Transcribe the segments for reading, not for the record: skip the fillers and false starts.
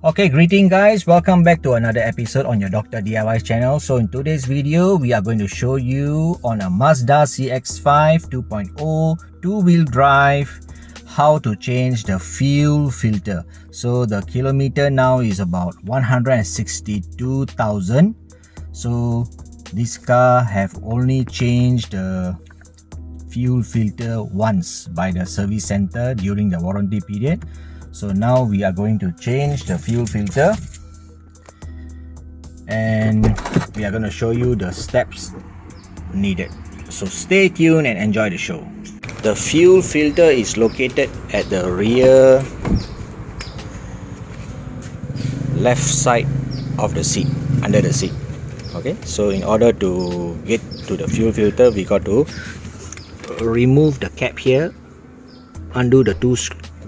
Okay, greeting guys, welcome back to another episode on your Dr. DIY channel. So in today's video, we are going to show you on a Mazda CX5 2.0 two-wheel drive how to change the fuel filter. So the kilometer now is about 162,000. So this car have only changed the fuel filter once by the service center during the warranty period. So now we are going to change the fuel filter and we are going to show you the steps needed. So stay tuned and enjoy the show. The fuel filter is located at the rear left side of the seat, under the seat. Okay, so in order to get to the fuel filter, we got to remove the cap here, undo the two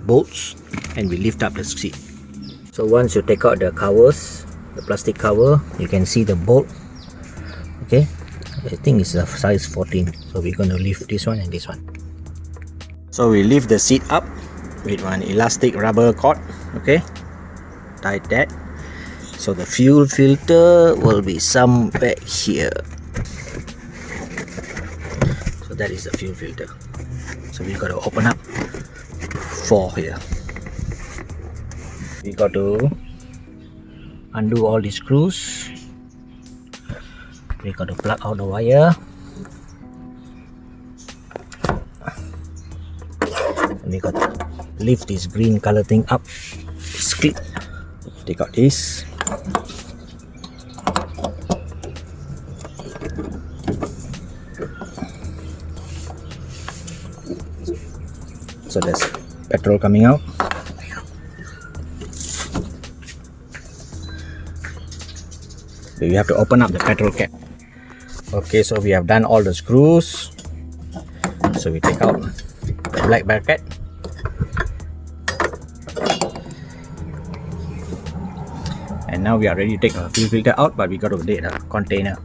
bolts, and we lift up the seat. So once you take out the covers, the plastic cover, you can see the bolt. Okay, I think it's a size 14, so we're going to lift this one and this one. So we lift the seat up with one elastic rubber cord. Okay, tie that. So the fuel filter will be somewhere here. So that is the fuel filter. So we got to open up 4 here. We got to undo all the screws. We got to plug out the wire. And we got to lift this green color thing up. This clip. Take out this. So there's petrol coming out. We have to open up the petrol cap. Okay, so we have done all the screws. So we take out the black bracket. And now we are ready to take our fuel filter out, but we got to take the container.